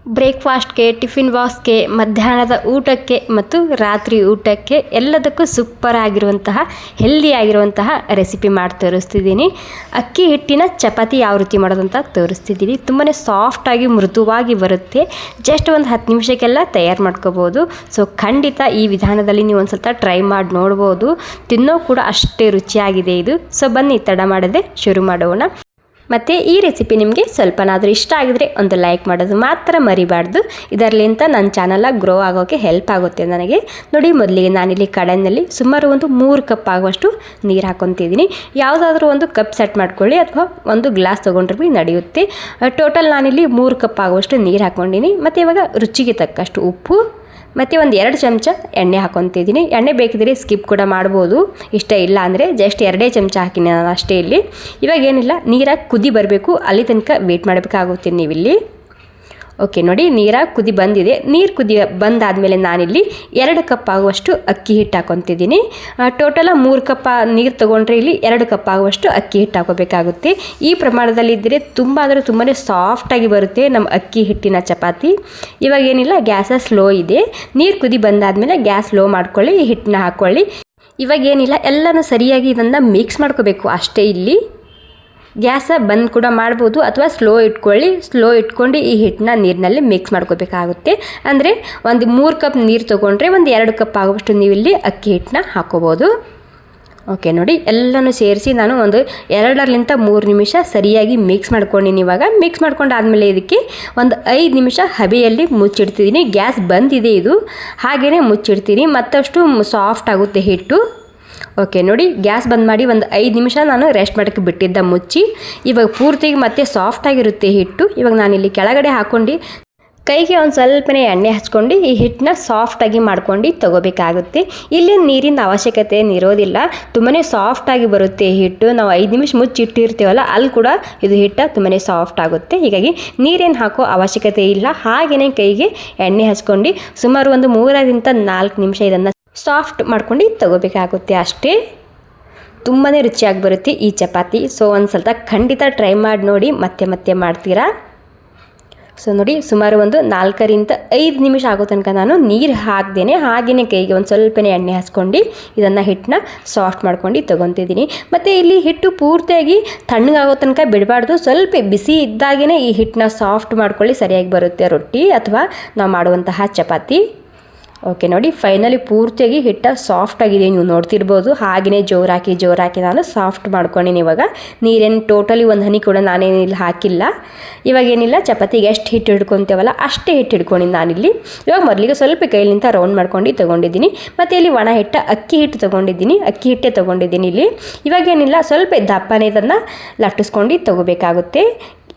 ಬ್ರೇಕ್ಫಾಸ್ಟ್ಗೆ, tiffin ಬಾಕ್ಸ್ಗೆ, ಮಧ್ಯಾಹ್ನದ ಊಟಕ್ಕೆ ಮತ್ತು ರಾತ್ರಿ ಊಟಕ್ಕೆ ಎಲ್ಲದಕ್ಕೂ ಸೂಪರ್ ಆಗಿರುವಂತಹ ಹೆಲ್ದಿ ಆಗಿರುವಂತಹ ರೆಸಿಪಿ ಮಾಡಿ ತೋರಿಸ್ತಿದ್ದೀನಿ. ಅಕ್ಕಿ ಹಿಟ್ಟಿನ ಚಪಾತಿ ಯಾವ ರೀತಿ ಮಾಡೋದಂತ ತೋರಿಸ್ತಿದ್ದೀನಿ. ತುಂಬಾ ಸಾಫ್ಟಾಗಿ ಮೃದುವಾಗಿ ಬರುತ್ತೆ. ಜಸ್ಟ್ ಒಂದು 10 ನಿಮಿಷಕ್ಕೆಲ್ಲ ತಯಾರು ಮಾಡ್ಕೋಬೋದು. ಸೊ ಖಂಡಿತ ಈ ವಿಧಾನದಲ್ಲಿ ನೀವು ಒಂದು ಸ್ವಲ್ಪ ಟ್ರೈ ಮಾಡಿ ನೋಡ್ಬೋದು. ತಿನ್ನೋ ಕೂಡ ಅಷ್ಟೇ ರುಚಿಯಾಗಿದೆ ಇದು. ಸೊ ಬನ್ನಿ ತಡ ಮಾಡದೆ ಶುರು ಮಾಡೋಣ. ಮತ್ತು ಈ ರೆಸಿಪಿ ನಿಮಗೆ ಸ್ವಲ್ಪನಾದರೂ ಇಷ್ಟ ಆಗಿದ್ರೆ ಒಂದು ಲೈಕ್ ಮಾಡೋದು ಮಾತ್ರ ಮರಿಬಾರ್ದು. ಇದರಲ್ಲಿಂದ ನನ್ನ ಚಾನಲ್ ಗ್ರೋ ಆಗೋಕ್ಕೆ ಹೆಲ್ಪ್ ಆಗುತ್ತೆ ನನಗೆ. ನೋಡಿ, ಮೊದಲಿಗೆ ನಾನಿಲ್ಲಿ ಕಡಾಯಿನಲ್ಲಿ ಸುಮಾರು ಒಂದು 3 ಕಪ್ ಆಗುವಷ್ಟು ನೀರು ಹಾಕ್ಕೊತಿದ್ದೀನಿ. ಯಾವುದಾದ್ರೂ ಒಂದು ಕಪ್ ಸೆಟ್ ಮಾಡ್ಕೊಳ್ಳಿ ಅಥವಾ ಒಂದು ಗ್ಲಾಸ್ ತೊಗೊಂಡ್ರೆ ಭೀ ನಡೆಯುತ್ತೆ. ಟೋಟಲ್ ನಾನಿಲ್ಲಿ 3 ಕಪ್ ಆಗುವಷ್ಟು ನೀರು ಹಾಕ್ಕೊಂಡಿನಿ. ಮತ್ತು ಇವಾಗ ರುಚಿಗೆ ತಕ್ಕಷ್ಟು ಉಪ್ಪು ಮತ್ತು ಒಂದು 2 ಚಮಚ ಎಣ್ಣೆ ಹಾಕ್ಕೊತಿದ್ದೀನಿ. ಎಣ್ಣೆ ಬೇಕಿದ್ರೆ ಸ್ಕಿಪ್ ಕೂಡ ಮಾಡ್ಬೋದು, ಇಷ್ಟ ಇಲ್ಲ ಅಂದರೆ ಜಸ್ಟ್ 2 ಚಮಚ ಹಾಕಿನಿ ನಾನು ಅಷ್ಟೇ. ಇಲ್ಲಿ ಇವಾಗ ಏನಿಲ್ಲ, ನೀರಾಗಿ ಕುದಿ ಬರಬೇಕು, ಅಲ್ಲಿ ತನಕ ವೇಟ್ ಮಾಡಬೇಕಾಗುತ್ತೆ ನೀವಿಲ್ಲಿ. ಓಕೆ ನೋಡಿ, ನೀರಾಗಿ ಕುದಿ ಬಂದಿದೆ. ನೀರು ಕುದಿ ಬಂದಾದಮೇಲೆ ನಾನಿಲ್ಲಿ 2 ಕಪ್ ಆಗುವಷ್ಟು ಅಕ್ಕಿ ಹಿಟ್ಟು ಹಾಕ್ಕೊತಿದ್ದೀನಿ. ಟೋಟಲ 3 ಕಪ್ ನೀರು ತೊಗೊಂಡ್ರೆ ಇಲ್ಲಿ 2 ಕಪ್ ಆಗುವಷ್ಟು ಅಕ್ಕಿ ಹಿಟ್ಟು ಹಾಕೋಬೇಕಾಗುತ್ತೆ. ಈ ಪ್ರಮಾಣದಲ್ಲಿದ್ದರೆ ತುಂಬ ಅಂದರೆ ತುಂಬಾ ಸಾಫ್ಟಾಗಿ ಬರುತ್ತೆ ನಮ್ಮ ಅಕ್ಕಿ ಹಿಟ್ಟಿನ ಚಪಾತಿ. ಇವಾಗ ಏನಿಲ್ಲ, ಗ್ಯಾಸ ಸ್ಲೋ ಇದೆ. ನೀರು ಕುದಿ ಬಂದಾದಮೇಲೆ ಗ್ಯಾಸ್ ಸ್ಲೋ ಮಾಡ್ಕೊಳ್ಳಿ, ಈ ಹಿಟ್ಟನ್ನ ಹಾಕ್ಕೊಳ್ಳಿ. ಇವಾಗ ಏನಿಲ್ಲ, ಎಲ್ಲನೂ ಸರಿಯಾಗಿ ಇದನ್ನು ಮಿಕ್ಸ್ ಮಾಡ್ಕೋಬೇಕು ಅಷ್ಟೇ. ಇಲ್ಲಿ ಗ್ಯಾಸ ಬಂದ್ ಕೂಡ ಮಾಡ್ಬೋದು ಅಥವಾ ಸ್ಲೋ ಇಟ್ಕೊಳ್ಳಿ. ಸ್ಲೋ ಇಟ್ಕೊಂಡು ಈ ಹಿಟ್ಟನ್ನ ನೀರಿನಲ್ಲಿ ಮಿಕ್ಸ್ ಮಾಡ್ಕೋಬೇಕಾಗುತ್ತೆ. ಅಂದರೆ ಒಂದು 3 ಕಪ್ ನೀರು ತೊಗೊಂಡ್ರೆ ಒಂದು 2 ಕಪ್ ಆಗುವಷ್ಟು ನೀವಿಲ್ಲಿ ಅಕ್ಕಿ ಹಿಟ್ಟನ್ನ ಹಾಕೋಬೋದು. ಓಕೆ ನೋಡಿ, ಎಲ್ಲನೂ ಸೇರಿಸಿ ನಾನು ಒಂದು 2-3 ನಿಮಿಷ ಸರಿಯಾಗಿ ಮಿಕ್ಸ್ ಮಾಡ್ಕೊಂಡಿನಿ. ಇವಾಗ ಮಿಕ್ಸ್ ಮಾಡ್ಕೊಂಡಾದಮೇಲೆ ಇದಕ್ಕೆ ಒಂದು 5 ನಿಮಿಷ ಹಬೆಯಲ್ಲಿ ಮುಚ್ಚಿಡ್ತಿದ್ದೀನಿ. ಗ್ಯಾಸ್ ಬಂದಿದೆ ಇದು, ಹಾಗೆಯೇ ಮುಚ್ಚಿಡ್ತೀನಿ, ಮತ್ತಷ್ಟು ಸಾಫ್ಟ್ ಆಗುತ್ತೆ ಹಿಟ್ಟು. ಓಕೆ ನೋಡಿ, ಗ್ಯಾಸ್ ಬಂದ್ ಮಾಡಿ ಒಂದು 5 ನಿಮಿಷ ನಾನು ರೆಸ್ಟ್ ಮಾಡೋಕ್ಕೆ ಬಿಟ್ಟಿದ್ದ ಮುಚ್ಚಿ. ಇವಾಗ ಪೂರ್ತಿಗೆ ಮತ್ತೆ ಸಾಫ್ಟಾಗಿರುತ್ತೆ ಹಿಟ್ಟು. ಇವಾಗ ನಾನಿಲ್ಲಿ ಕೆಳಗಡೆ ಹಾಕ್ಕೊಂಡು ಕೈಗೆ ಒಂದು ಸ್ವಲ್ಪನೇ ಎಣ್ಣೆ ಹಚ್ಕೊಂಡು ಈ ಹಿಟ್ಟನ್ನ ಸಾಫ್ಟಾಗಿ ಮಾಡ್ಕೊಂಡು ತೊಗೋಬೇಕಾಗುತ್ತೆ. ಇಲ್ಲಿ ನೀರಿನ ಅವಶ್ಯಕತೆ ಇರೋದಿಲ್ಲ, ತುಂಬಾ ಸಾಫ್ಟಾಗಿ ಬರುತ್ತೆ ಹಿಟ್ಟು. ನಾವು 5 ನಿಮಿಷ ಮುಚ್ಚಿಟ್ಟಿರ್ತೀವಲ್ಲ, ಅಲ್ಲಿ ಕೂಡ ಇದು ಹಿಟ್ಟು ತುಂಬಾ ಸಾಫ್ಟ್ ಆಗುತ್ತೆ. ಹೀಗಾಗಿ ನೀರೇನು ಹಾಕೋ ಅವಶ್ಯಕತೆ ಇಲ್ಲ. ಹಾಗೆಯೇ ಕೈಗೆ ಎಣ್ಣೆ ಹಚ್ಕೊಂಡು ಸುಮಾರು ಒಂದು 3-4 ನಿಮಿಷ ಇದನ್ನು ಸಾಫ್ಟ್ ಮಾಡ್ಕೊಂಡು ತೊಗೋಬೇಕಾಗುತ್ತೆ ಅಷ್ಟೇ. ತುಂಬಾ ರುಚಿಯಾಗಿ ಬರುತ್ತೆ ಈ ಚಪಾತಿ. ಸೊ ಒಂದು ಸ್ವಲ್ಪ ಖಂಡಿತ ಟ್ರೈ ಮಾಡಿ ನೋಡಿ, ಮತ್ತೆ ಮಾಡ್ತೀರಾ. ಸೊ ನೋಡಿ, ಸುಮಾರು ಒಂದು 4-5 ನಿಮಿಷ ಆಗೋ ತನಕ ನಾನು ನೀರು ಹಾಕ್ದೇನೆ ಹಾಗೆಯೇ ಕೈಗೆ ಒಂದು ಸ್ವಲ್ಪನೇ ಎಣ್ಣೆ ಹಚ್ಕೊಂಡು ಇದನ್ನು ಹಿಟ್ಟನ್ನ ಸಾಫ್ಟ್ ಮಾಡ್ಕೊಂಡು ತೊಗೊತಿದ್ದೀನಿ. ಮತ್ತು ಇಲ್ಲಿ ಹಿಟ್ಟು ಪೂರ್ತಿಯಾಗಿ ತಣ್ಣಗಾಗೋ ತನಕ ಬಿಡಬಾರ್ದು. ಸ್ವಲ್ಪ ಬಿಸಿ ಇದ್ದಾಗೇ ಈ ಹಿಟ್ಟನ್ನ ಸಾಫ್ಟ್ ಮಾಡ್ಕೊಳ್ಳಿ, ಸರಿಯಾಗಿ ಬರುತ್ತೆ ರೊಟ್ಟಿ ಅಥವಾ ನಾವು ಮಾಡುವಂತಹ ಚಪಾತಿ. ಓಕೆ ನೋಡಿ, ಫೈನಲಿ ಪೂರ್ತಿಯಾಗಿ ಹಿಟ್ಟು ಸಾಫ್ಟ್ ಆಗಿದೆ, ನೀವು ನೋಡ್ತಿರ್ಬೋದು. ಹಾಗೆಯೇ ಜೋರಾಕಿ ನಾನು ಸಾಫ್ಟ್ ಮಾಡ್ಕೊಂಡಿನಿ. ಇವಾಗ ನೀರೇನು ಟೋಟಲಿ ಒಂದು ಹನಿ ಕೂಡ ನಾನೇನಿಲ್ಲ ಹಾಕಿಲ್ಲ. ಇವಾಗ ಏನಿಲ್ಲ, ಚಪಾತಿಗೆ ಎಷ್ಟು ಹಿಟ್ಟು ಹಿಡ್ಕೊತೇವಲ್ಲ ಅಷ್ಟೇ ಹಿಟ್ಟು ಹಿಡ್ಕೊಂಡಿನಿ ನಾನಿಲ್ಲಿ. ಇವಾಗ ಮೊದಲಿಗೆ ಸ್ವಲ್ಪ ಕೈಲಿಂದ ರೌಂಡ್ ಮಾಡ್ಕೊಂಡು ತೊಗೊಂಡಿದ್ದೀನಿ. ಮತ್ತು ಇಲ್ಲಿ ಒಣ ಹಿಟ್ಟು ಅಕ್ಕಿ ಹಿಟ್ಟೇ ತೊಗೊಂಡಿದ್ದೀನಿ ಇಲ್ಲಿ. ಇವಾಗೇನಿಲ್ಲ, ಸ್ವಲ್ಪ ದಪ್ಪನೇ ಇದನ್ನು ಲಟ್ಟಿಸ್ಕೊಂಡು ತೊಗೋಬೇಕಾಗುತ್ತೆ.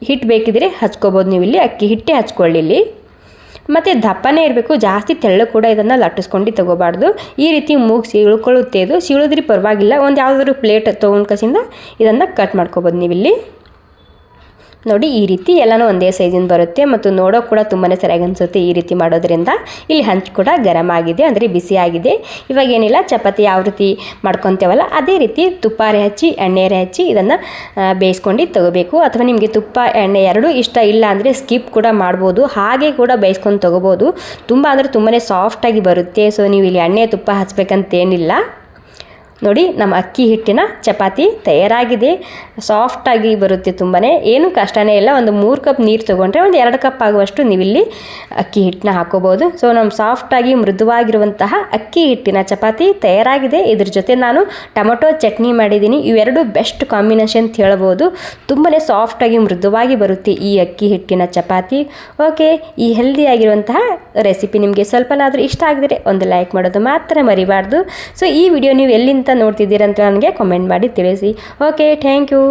ಹಿಟ್ಟು ಬೇಕಿದ್ರೆ ಹಚ್ಕೋಬೋದು ನೀವು ಇಲ್ಲಿ, ಅಕ್ಕಿ ಹಿಟ್ಟೇ ಹಚ್ಕೊಳ್ಳಿ ಇಲ್ಲಿ. ಮತ್ತು ದಪ್ಪನೇ ಇರಬೇಕು, ಜಾಸ್ತಿ ತೆಳ್ಳು ಕೂಡ ಇದನ್ನು ಲಟ್ಟಿಸ್ಕೊಂಡು ತೊಗೋಬಾರ್ದು. ಈ ರೀತಿ ಮೂಗು ಸೀಳ್ಕೊಳ್ಳುತ್ತೆ. ಇದು ಸೀಳಿದ್ರಿ ಪರವಾಗಿಲ್ಲ, ಒಂದು ಯಾವುದಾದ್ರು ಪ್ಲೇಟ್ ತೊಗೊಂಡು ಕಸಿಂದ ಇದನ್ನು ಕಟ್ ಮಾಡ್ಕೊಬೋದು ನೀವಿಲ್ಲಿ. ನೋಡಿ, ಈ ರೀತಿ ಎಲ್ಲನೂ ಒಂದೇ ಸೈಜಿಂದ ಬರುತ್ತೆ ಮತ್ತು ನೋಡೋಕೆ ಕೂಡ ತುಂಬಾ ಸರಿಯಾಗಿ ಅನಿಸುತ್ತೆ ಈ ರೀತಿ ಮಾಡೋದ್ರಿಂದ. ಇಲ್ಲಿ ಹಂಚು ಕೂಡ ಗರಂ ಆಗಿದೆ, ಅಂದರೆ ಬಿಸಿ ಆಗಿದೆ. ಇವಾಗ ಏನಿಲ್ಲ, ಚಪಾತಿ ಯಾವ ರೀತಿ ಮಾಡ್ಕೊತೇವಲ್ಲ ಅದೇ ರೀತಿ ತುಪ್ಪಾರೆ ಹಚ್ಚಿ ಎಣ್ಣೆರೆ ಹಚ್ಚಿ ಇದನ್ನು ಬೇಯಿಸ್ಕೊಂಡು ತೊಗೋಬೇಕು. ಅಥವಾ ನಿಮಗೆ ತುಪ್ಪ ಎಣ್ಣೆ ಎರಡೂ ಇಷ್ಟ ಇಲ್ಲ ಅಂದರೆ ಸ್ಕಿಪ್ ಕೂಡ ಮಾಡ್ಬೋದು, ಹಾಗೆ ಕೂಡ ಬೇಯಿಸ್ಕೊಂಡು ತೊಗೋಬೋದು. ತುಂಬ ಅಂದರೆ ತುಂಬಾ ಸಾಫ್ಟಾಗಿ ಬರುತ್ತೆ. ಸೊ ನೀವು ಇಲ್ಲಿ ಎಣ್ಣೆ ತುಪ್ಪ ಹಚ್ಬೇಕಂತೇನಿಲ್ಲ. ನೋಡಿ, ನಮ್ಮ ಅಕ್ಕಿ ಹಿಟ್ಟಿನ ಚಪಾತಿ ತಯಾರಾಗಿದೆ. ಸಾಫ್ಟಾಗಿ ಬರುತ್ತೆ, ತುಂಬಾ ಏನು ಕಷ್ಟನೇ ಇಲ್ಲ. ಒಂದು 3 ಕಪ್ ನೀರು ತೊಗೊಂಡ್ರೆ ಒಂದು 2 ಕಪ್ ಆಗುವಷ್ಟು ನೀವಿಲ್ಲಿ ಅಕ್ಕಿ ಹಿಟ್ಟನ್ನ ಹಾಕೋಬೋದು. ಸೊ ನಮ್ಮ ಸಾಫ್ಟಾಗಿ ಮೃದುವಾಗಿರುವಂತಹ ಅಕ್ಕಿ ಹಿಟ್ಟಿನ ಚಪಾತಿ ತಯಾರಾಗಿದೆ. ಇದ್ರ ಜೊತೆ ನಾನು ಟೊಮೊಟೊ ಚಟ್ನಿ ಮಾಡಿದ್ದೀನಿ. ಇವೆರಡು ಬೆಸ್ಟ್ ಕಾಂಬಿನೇಷನ್ ಅಂತ ಹೇಳ್ಬೋದು. ತುಂಬಾ ಸಾಫ್ಟಾಗಿ ಮೃದುವಾಗಿ ಬರುತ್ತೆ ಈ ಅಕ್ಕಿ ಹಿಟ್ಟಿನ ಚಪಾತಿ. ಓಕೆ, ಈ ಹೆಲ್ದಿಯಾಗಿರುವಂತಹ ರೆಸಿಪಿ ನಿಮಗೆ ಸ್ವಲ್ಪನಾದರೂ ಇಷ್ಟ ಆಗಿದ್ರೆ ಒಂದು ಲೈಕ್ ಮಾಡೋದು ಮಾತ್ರ ಮರಿಬಾರ್ದು. ಸೊ ಈ ವಿಡಿಯೋ ನೀವು ಎಲ್ಲಿಂದ ನೋಡ್ತಿದ್ದೀರಂತ ನನಗೆ ಕಾಮೆಂಟ್ ಮಾಡಿ ತಿಳಿಸಿ. Okay, thank you.